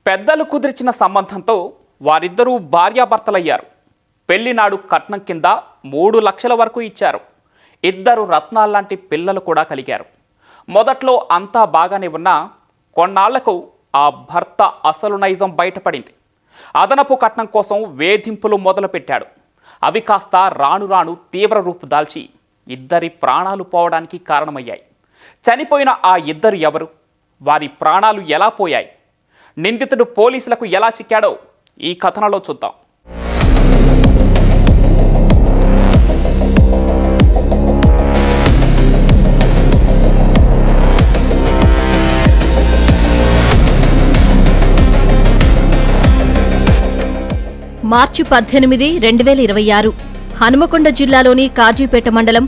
పెద్దలు కుదిర్చిన సంబంధంతో వారిద్దరూ భార్యాభర్తలయ్యారు. పెళ్లినాడు కట్నం కింద 3 లక్షల వరకు ఇచ్చారు. ఇద్దరు రత్నాల్లాంటి పిల్లలు కూడా కలిగారు. మొదట్లో అంతా బాగానే ఉన్నా కొన్నాళ్లకు ఆ భర్త అసలు నైజం బయటపడింది. అదనపు కట్నం కోసం వేధింపులు మొదలుపెట్టాడు. అవి కాస్త రాను రాను తీవ్ర రూపు దాల్చి ఇద్దరి ప్రాణాలు పోవడానికి కారణమయ్యాయి. చనిపోయిన ఆ ఇద్దరు ఎవరు? వారి ప్రాణాలు ఎలా పోయాయి? నిందితుడు పోలీసులకు ఎలా చిక్కాడో ఈ కథనంలో చూద్దాం. మార్చి 18, 2026 హనుమకొండ జిల్లాలోని కాజీపేట మండలం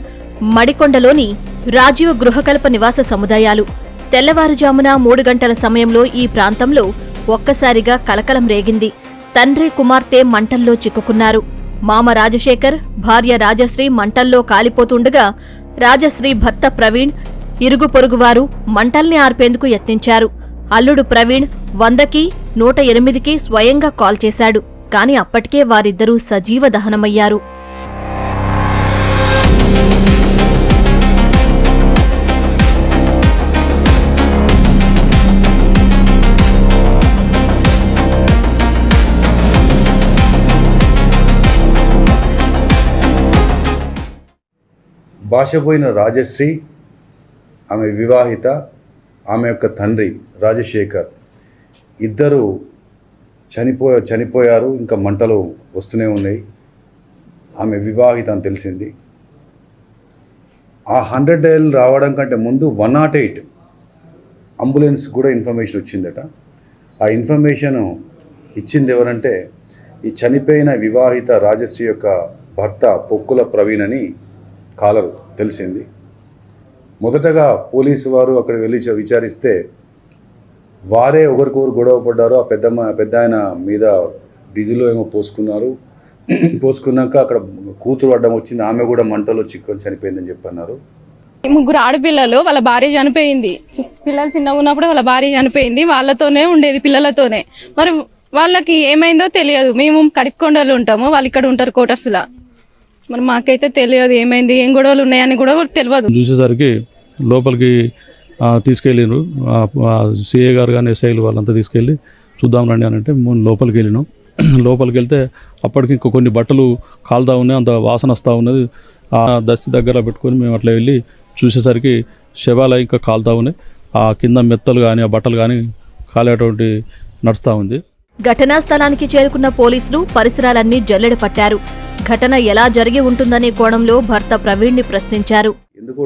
మడికొండలోని రాజీవ్ గృహకల్ప నివాస సముదాయాలు. తెల్లవారుజామున 3 గంటల సమయంలో ఈ ప్రాంతంలో ఒక్కసారిగా కలకలం రేగింది. తండ్రి కుమార్తె మంటల్లో చిక్కుకున్నారు. మామ రాజశేఖర్, భార్య రాజశ్రీ మంటల్లో కాలిపోతుండగా రాజశ్రీ భర్త ప్రవీణ్, ఇరుగు పొరుగువారు మంటల్ని ఆర్పేందుకు యత్నించారు. అల్లుడు ప్రవీణ్ 100కి 108కి స్వయంగా కాల్ చేశాడు. కాని అప్పటికే వారిద్దరూ సజీవ దహనమయ్యారు. భాషపోయిన రాజశ్రీ, ఆమె వివాహిత, ఆమె యొక్క తండ్రి రాజశేఖర్ ఇద్దరు చనిపోయారు. ఇంకా మంటలు వస్తూనే ఉన్నాయి. ఆమె వివాహిత అని తెలిసింది. ఆ 100 డయల్ రావడం కంటే ముందు 108 అంబులెన్స్ కూడా ఇన్ఫర్మేషన్ వచ్చిందట. ఆ ఇన్ఫర్మేషన్ ఇచ్చింది ఎవరంటే ఈ చనిపోయిన వివాహిత రాజశ్రీ యొక్క భర్త పొక్కుల ప్రవీణ్ అని కాలర్ తెలిసింది. మొదటగా పోలీసు వారు అక్కడ వెళ్ళి విచారిస్తే వారే ఒకరికొకరు గొడవ పడ్డారు. ఆ పెద్ద ఆయన మీద డీజిల్ ఏమో పోసుకున్నాక అక్కడ కూతురు అడ్డం వచ్చింది. ఆమె కూడా మంటలో చిక్కుని చనిపోయిందని చెప్పన్నారు. 3 ఆడపిల్లలు, వాళ్ళ భార్య చనిపోయింది. పిల్లలు చిన్నగా ఉన్నప్పుడు వాళ్ళ భార్య చనిపోయింది. వాళ్ళతోనే ఉండేది, పిల్లలతోనే. మరి వాళ్ళకి ఏమైందో తెలియదు. మేము కడిపకొండలు ఉంటాము, వాళ్ళు ఇక్కడ ఉంటారు క్వార్టర్స్లా. మరి మాకైతే తెలియదు ఏమైంది, ఏం గొడవలు ఉన్నాయని కూడా తెలియదు. చూసేసరికి లోపలికి తీసుకెళ్ళినారు. సిఏ గారు కానీ ఎస్ఐలు వాళ్ళంతా తీసుకెళ్ళి చూద్దాం రండి అని అంటే లోపలికి వెళ్ళినాం. లోపలికి వెళ్తే అప్పటికి ఇంకో కొన్ని బట్టలు కాలుతా ఉన్నాయి, అంత వాసన వస్తూ ఉన్నది. ఆ దస్తి దగ్గర పెట్టుకొని మేము అట్లా వెళ్ళి చూసేసరికి శవాలు ఇంకా కాలుతా ఉన్నాయి. ఆ కింద మెత్తలు కానీ ఆ బట్టలు కానీ కాలేటువంటి నడుస్తూ ఉంది. ఘటనా స్థలానికి చేరుకున్న పోలీసులు పరిసరాలన్నీ జల్లెడ పట్టారు. ఘటన ఎలా జరిగి ఉంటుందనే కోణంలో భర్త ప్రవీణ్ని ప్రశ్నించారు. ఎందుకో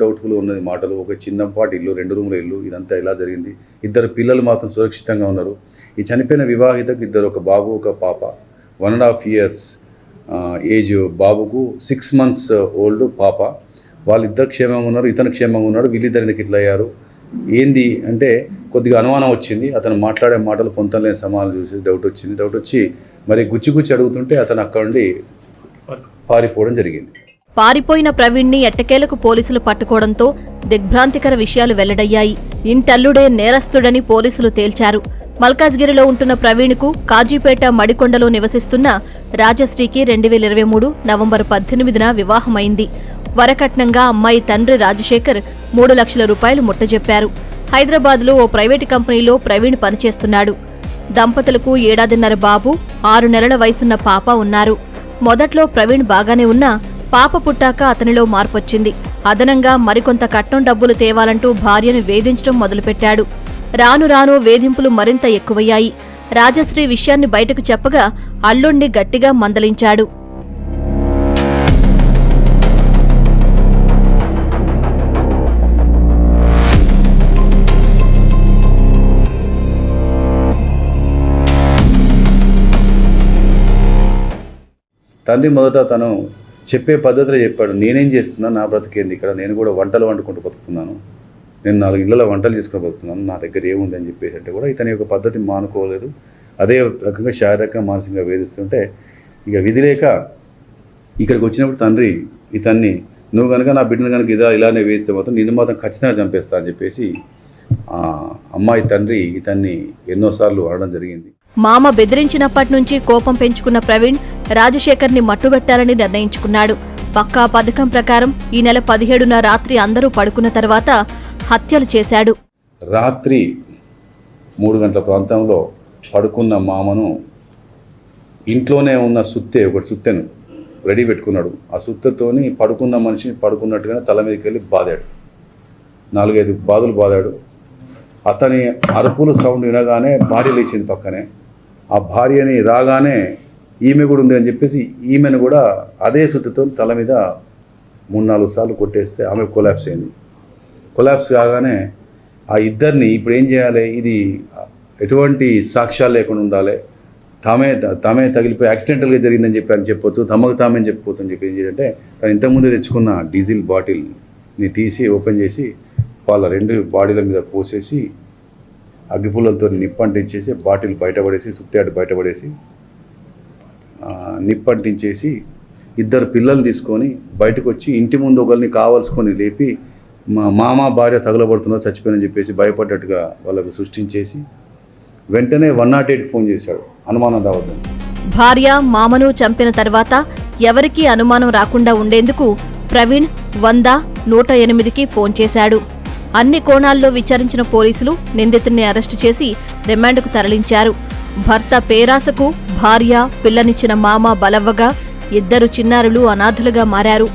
డౌట్ఫుల్ ఉన్నది మాటలు. ఒక చిన్నపాటి ఇల్లు, 2 రూముల ఇల్లు, ఇదంతా ఎలా జరిగింది? ఇద్దరు పిల్లలు మాత్రం సురక్షితంగా ఉన్నారు. ఈ చనిపోయిన వివాహితకు ఇద్దరు, ఒక బాబు ఒక పాప. 1.5 years ఏజ్ బాబుకు, 6 months ఓల్డ్ పాప. వాళ్ళిద్దరు క్షేమంగా ఉన్నారు, ఇతను క్షేమంగా ఉన్నాడు. వీళ్ళిద్దరికి ఇట్లా అయ్యారు ఏంది అంటే కొద్దిగా అనుమానం వచ్చింది. అతను మాట్లాడే మాటలు పొంతలేని సమాధానం చూసి డౌట్ వచ్చి మరి గుచ్చి అడుగుతుంటే అతను అక్కడ నుండి పారిపోవడం జరిగింది. పారిపోయిన ప్రవీణ్ని ఎట్టకేలకు పోలీసులు పట్టుకోవడంతో దిగ్భ్రాంతికర విషయాలు వెల్లడయ్యాయి. ఇంటల్లుడే నేరస్తుడని పోలీసులు తేల్చారు. మల్కాజ్గిరిలో ఉంటున్న ప్రవీణ్కు కాజీపేట మడికొండలో నివసిస్తున్న రాజశ్రీకి 2023 నవంబర్ 18న వివాహమైంది. వరకట్నంగా అమ్మాయి తండ్రి రాజశేఖర్ 3 లక్షల రూపాయలు ముట్టజెప్పారు. హైదరాబాద్లో ఓ ప్రైవేటు కంపెనీలో ప్రవీణ్ పనిచేస్తున్నాడు. దంపతులకు 1.5 ఏళ్ల బాబు, 6 నెలల వయసున్న పాప ఉన్నారు. మొదట్లో ప్రవీణ్ బాగానే ఉన్నా పాప పుట్టాక అతనిలో మార్పొచ్చింది. అదనంగా మరికొంత కట్నం డబ్బులు తేవాలంటూ భార్యను వేధించడం మొదలుపెట్టాడు. రాను రాను వేధింపులు మరింత ఎక్కువయ్యాయి. రాజశ్రీ విషయాన్ని బయటకు చెప్పగా అల్లుణ్ణి గట్టిగా మందలించాడు. తండ్రి మొదట తను చెప్పే పద్ధతిలో చెప్పాడు. నేనేం చేస్తున్నా, నా బ్రతికేంది ఇక్కడ, నేను కూడా వంటలు వండుకుంటూ బతుకుతున్నాను, నేను 4 ఇళ్లలో వంటలు చేసుకుని బతుకుతున్నాను, నా దగ్గర ఏముంది అని చెప్పేసి అంటే కూడా ఇతని యొక్క పద్ధతి మానుకోలేదు. అదే రకంగా శారీరకంగా మానసికంగా వేధిస్తుంటే ఇక విధి లేక ఇక్కడికి వచ్చినప్పుడు తండ్రి ఇతన్ని, నువ్వు కనుక నా బిడ్డను కనుక ఇలానే వేస్తే మాత్రం నిన్ను మాత్రం ఖచ్చితంగా చంపేస్తా అని చెప్పేసి అమ్మాయి తండ్రి ఇతన్ని ఎన్నోసార్లు అనడం జరిగింది. మామ బెదిరించినప్పటి నుంచి కోపం పెంచుకున్న ప్రవీణ్ రాజశేఖర్ని మట్టుబెట్టాలని నిర్ణయించుకున్నాడు. పక్కా పథకం ప్రకారం ఈ నెల 17న రాత్రి అందరూ పడుకున్న తర్వాత హత్యలు చేశాడు. రాత్రి 3 గంటల ప్రాంతంలో పడుకున్న మామను ఇంట్లోనే ఉన్న ఒకటి సుత్తెను రెడీ పెట్టుకున్నాడు. ఆ సుత్తతోని పడుకున్న మనిషిని పడుకున్నట్టుగానే తల మీదకి వెళ్ళి బాదాడు. 4-5 బాదులు బాదాడు. అతని అరుపులు సౌండ్ వినగానే భార్య లేచింది పక్కనే. ఆ భార్యని రాగానే ఈమె కూడా ఉంది అని చెప్పేసి ఈమెను కూడా అదే సుత్తితో తల మీద 3-4 సార్లు కొట్టేస్తే ఆమె కొలాప్స్ అయింది. కొలాప్స్ కాగానే ఆ ఇద్దరిని ఇప్పుడు ఏం చేయాలి, ఇది ఎటువంటి సాక్ష్యాలు లేకుండా ఉండాలి, తామే తగిలిపోయి యాక్సిడెంటల్గా జరిగిందని చెప్పొచ్చు, తమకు తామని చెప్పుకోవచ్చు అని చెప్పి ఏం చేయాలంటే తను ఇంతకుముందే తెచ్చుకున్న డీజిల్ బాటిల్ని తీసి ఓపెన్ చేసి వాళ్ళ 2 బాడీల మీద పోసేసి అగ్గిపుల్లలతో నిప్పంటించేసి బాటిల్ బయటపడేసి సుత్తాడు బయటపడేసి నిప్పంటించేసి 2 పిల్లలు తీసుకొని బయటకు వచ్చి ఇంటి ముందు ఒకరిని కావాల్సుకొని లేపి మా మామ భార్య తగలబడుతున్నా చచ్చిపోయినని చెప్పేసి భయపడ్డట్టుగా వాళ్ళకు సృష్టించేసి వెంటనే 108 ఫోన్ చేశాడు అనుమానం రావద్దని. భార్య మామను చంపిన తర్వాత ఎవరికీ అనుమానం రాకుండా ఉండేందుకు ప్రవీణ్ 100-108కి ఫోన్ చేశాడు. అన్ని కోణాల్లో విచారించిన పోలీసులు నిందితుడిని అరెస్టు చేసి రిమాండ్కు తరలించారు. భర్త పేరాసకు భార్య పిల్లనిచ్చిన మామ బలవ్వగా 2 చిన్నారులు అనాథలుగా మారారు.